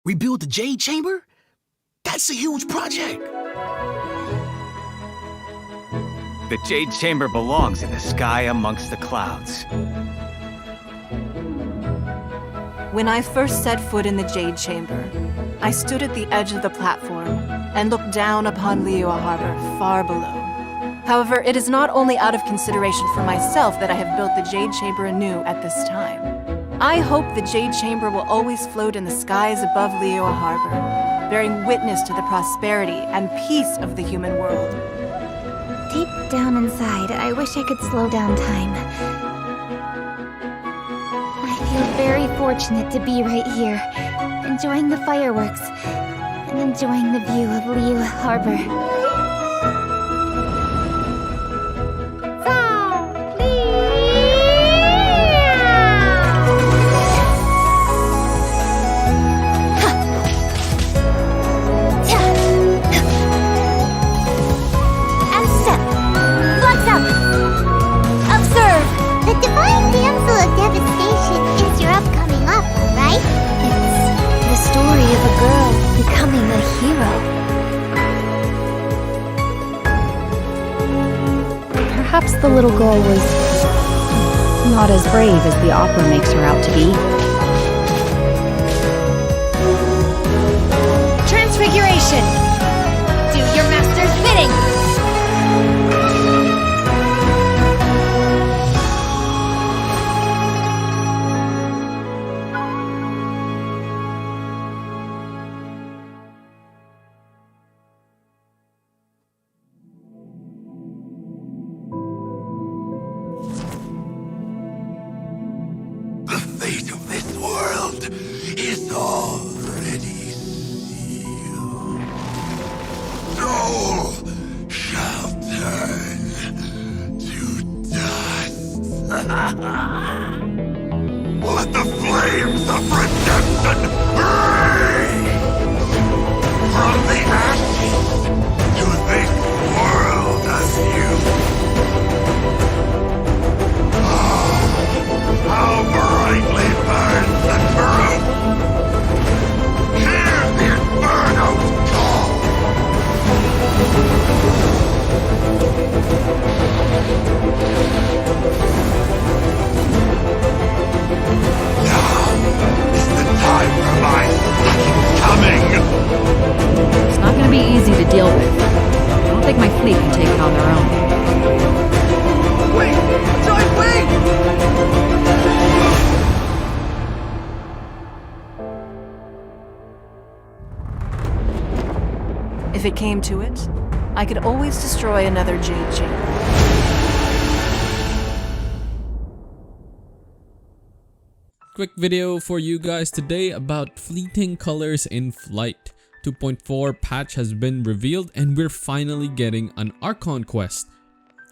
Rebuild the Jade Chamber? That's a huge project. The Jade Chamber belongs in the sky amongst the clouds. When I first set foot in the Jade Chamber, I stood at the edge of the platform and looked down upon Liyue Harbor far below. However, it is not only out of consideration for myself that I have built the Jade Chamber anew at this time. I hope the Jade Chamber will always float in the skies above Liyue Harbor, bearing witness to the prosperity and peace of the human world. Deep down inside, I wish I could slow down time. I feel very fortunate to be right here, enjoying the fireworks, and enjoying the view of Liyue Harbor. Perhaps the little girl was not as brave as the opera makes her out to be. Transfiguration! Do your master's bidding! The fate of this world is already sealed. Soul shall turn to dust. Let the flames of redemption rage from the ashes to this world anew. How brightly burns the truth! Hear the Inferno's call! Now is the time for my second coming! It's not going to be easy to deal with. I don't think my fleet can take it on their own. Wait! Joy, wait! If it came to it, I could always destroy another Jade Chamber. Quick video for you guys today about fleeting colors in flight. 2.4 patch has been revealed and we're finally getting an Archon Quest.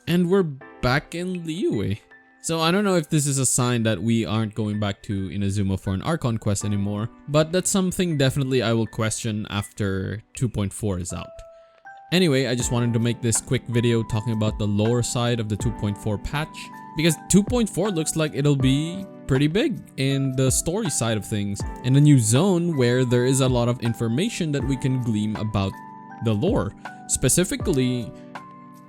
And we're back in Liyue. So I don't know if this is a sign that we aren't going back to Inazuma for an Archon Quest anymore, but that's something definitely I will question after 2.4 is out. Anyway, I just wanted to make this quick video talking about the lore side of the 2.4 patch, because 2.4 looks like it'll be pretty big in the story side of things, and a new zone where there is a lot of information that we can glean about the lore. Specifically,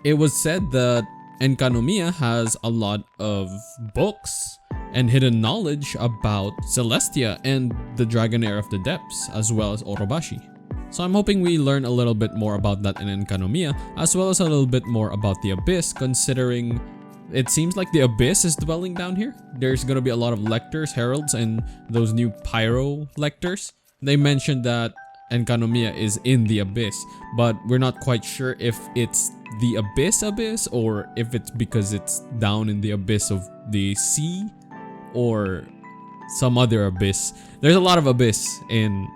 it was said that Enkanomiya has a lot of books and hidden knowledge about Celestia and the Dragonair of the Depths, as well as Orobashi. So I'm hoping we learn a little bit more about that in Enkanomiya, as well as a little bit more about the Abyss, considering it seems like the Abyss is dwelling down here. There's gonna be a lot of lectors, heralds, and those new pyro lectors. They mentioned that Enkanomiya is in the Abyss, but we're not quite sure if it's the Abyss or if it's because it's down in the abyss of the sea or some other abyss. There's a lot of abyss in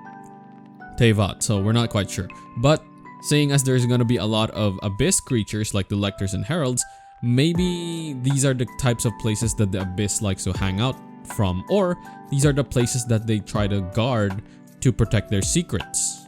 Teyvat, so we're not quite sure. But seeing as there's gonna be a lot of abyss creatures like the lectors and heralds, maybe these are the types of places that the abyss likes to hang out from, or these are the places that they try to guard to protect their secrets.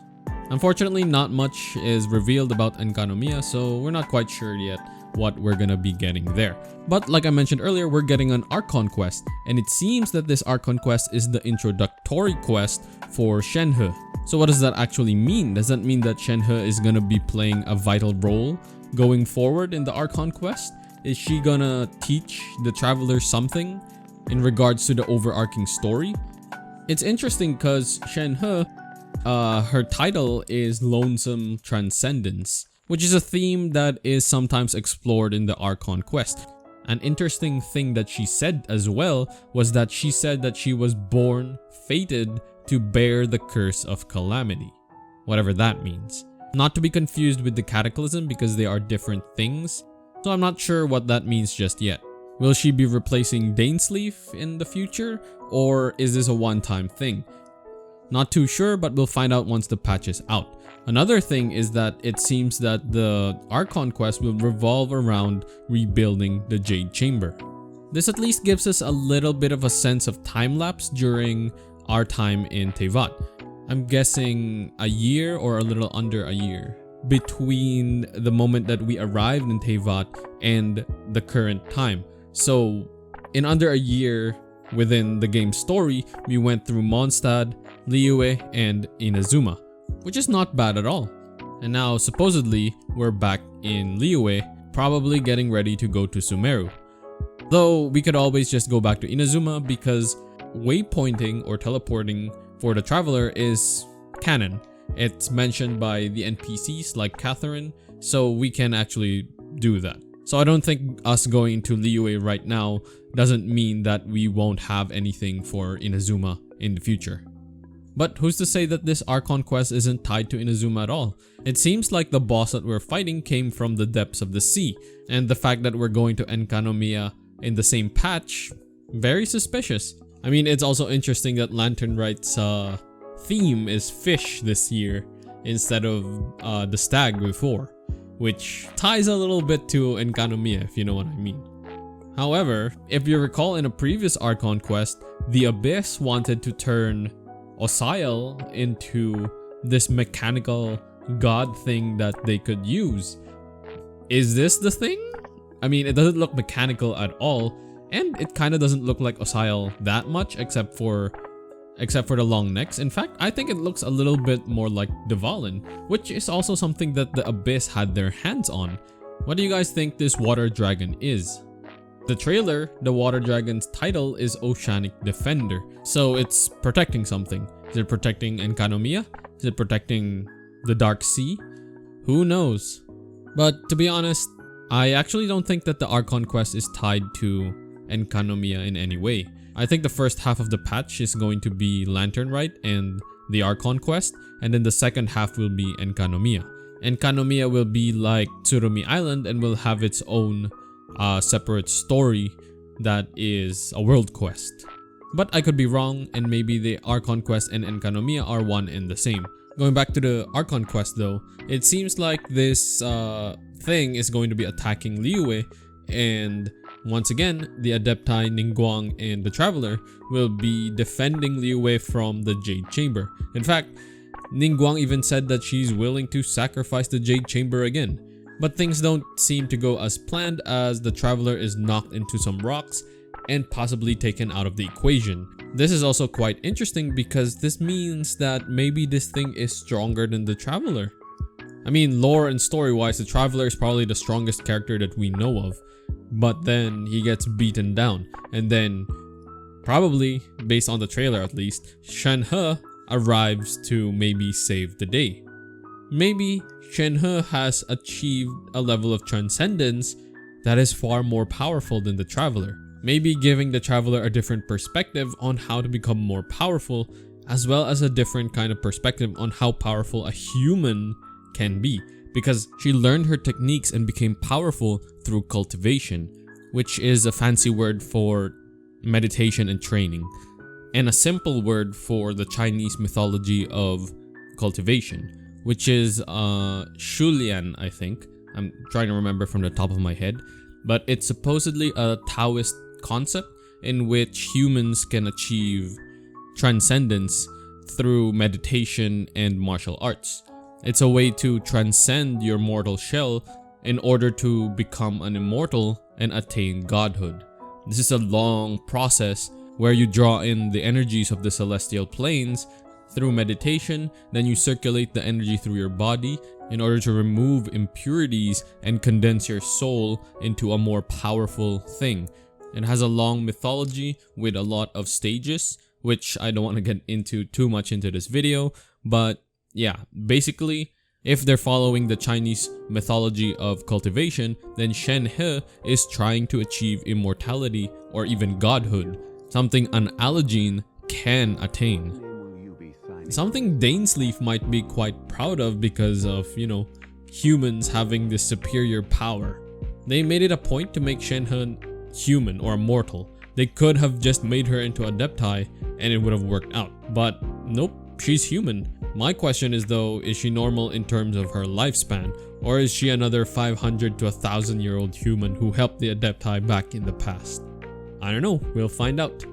Unfortunately, not much is revealed about Enkanomiya, so we're not quite sure yet what we're gonna be getting there. But like I mentioned earlier, we're getting an Archon Quest, and it seems that this Archon Quest is the introductory quest for Shenhe. So what does that actually mean? Does that mean that Shenhe is gonna be playing a vital role going forward in the Archon Quest? Is she gonna teach the traveler something in regards to the overarching story? It's interesting because Shenhe, her title is Lonesome Transcendence, which is a theme that is sometimes explored in the Archon Quest. An interesting thing that she said as well was that she said that she was born fated to bear the curse of calamity, whatever that means. Not to be confused with the cataclysm because they are different things, so I'm not sure what that means just yet. Will she be replacing Dainsleif in the future, or is this a one-time thing? Not too sure, but we'll find out once the patch is out. Another thing is that it seems that the Archon Quest will revolve around rebuilding the Jade Chamber. This at least gives us a little bit of a sense of time-lapse during our time in Teyvat. I'm guessing a year or a little under a year between the moment that we arrived in Teyvat and the current time. So in under a year within the game's story, we went through Mondstadt, Liyue, and Inazuma, which is not bad at all. And now supposedly we're back in Liyue, probably getting ready to go to Sumeru. Though we could always just go back to Inazuma because waypointing or teleporting for the traveler is canon. It's mentioned by the NPCs like Catherine, so we can actually do that. So I don't think us going to Liyue right now doesn't mean that we won't have anything for Inazuma in the future. But who's to say that this Archon Quest isn't tied to Inazuma at all? It seems like the boss that we're fighting came from the depths of the sea, and the fact that we're going to Enkanomiya in the same patch, very suspicious. I mean, it's also interesting that Lantern Right's theme is fish this year instead of the stag before, which ties a little bit to Enkanomiya, if you know what I mean. However, if you recall in a previous Archon Quest, the Abyss wanted to turn Osial into this mechanical god thing that they could use. Is this the thing? I mean, it doesn't look mechanical at all, and it kind of doesn't look like Osial that much except for the long necks. In fact, I think it looks a little bit more like Dvalin, which is also something that the Abyss had their hands on. What do you guys think this water dragon is? The trailer, the water dragon's title is Oceanic Defender, so it's protecting something. Is it protecting Enkanomiya? Is it protecting the Dark Sea? Who knows? But to be honest, I actually don't think that the Archon Quest is tied to Enkanomiya in any way. I think the first half of the patch is going to be Lantern Right and the Archon Quest, and then the second half will be Enkanomiya. Enkanomiya will be like Tsurumi Island and will have its own separate story that is a world quest. But I could be wrong, and maybe the Archon Quest and Enkanomiya are one and the same. Going back to the Archon Quest though, it seems like this thing is going to be attacking Liyue, and once again, the Adepti Ningguang and the Traveler will be defending Liyue from the Jade Chamber. In fact, Ningguang even said that she's willing to sacrifice the Jade Chamber again. But things don't seem to go as planned, as the Traveler is knocked into some rocks and possibly taken out of the equation. This is also quite interesting because this means that maybe this thing is stronger than the Traveler. I mean, lore and story-wise, the Traveler is probably the strongest character that we know of. But then he gets beaten down, and then probably, based on the trailer at least, Shenhe arrives to maybe save the day. Maybe Shenhe has achieved a level of transcendence that is far more powerful than the Traveler. Maybe giving the Traveler a different perspective on how to become more powerful, as well as a different kind of perspective on how powerful a human can be. Because she learned her techniques and became powerful through cultivation, which is a fancy word for meditation and training, and a simple word for the Chinese mythology of cultivation, which is Shulian, I think. I'm trying to remember from the top of my head, but it's supposedly a Taoist concept in which humans can achieve transcendence through meditation and martial arts. It's a way to transcend your mortal shell in order to become an immortal and attain godhood. This is a long process where you draw in the energies of the celestial planes through meditation. Then you circulate the energy through your body in order to remove impurities and condense your soul into a more powerful thing. It has a long mythology with a lot of stages, which I don't want to get into too much into this video, but yeah, basically, if they're following the Chinese mythology of cultivation, then Shenhe is trying to achieve immortality or even godhood, something an Allogene can attain. Something Dainsleif might be quite proud of because of, humans having this superior power. They made it a point to make Shenhe human or mortal. They could have just made her into a Adepti and it would have worked out, but nope, she's human. My question is though, is she normal in terms of her lifespan, or is she another 500 to 1,000-year-old human who helped the Adepti back in the past? I don't know, we'll find out.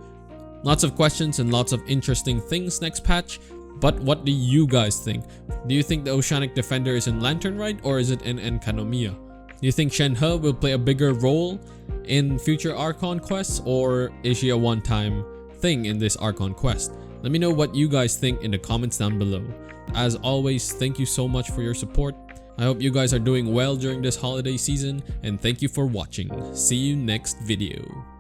Lots of questions and lots of interesting things next patch, but what do you guys think? Do you think the Oceanic Defender is in Lantern Rite or is it in Enkanomiya? Do you think Shenhe will play a bigger role in future Archon quests, or is she a one-time thing in this Archon quest? Let me know what you guys think in the comments down below. As always, thank you so much for your support. I hope you guys are doing well during this holiday season, and thank you for watching. See you next video.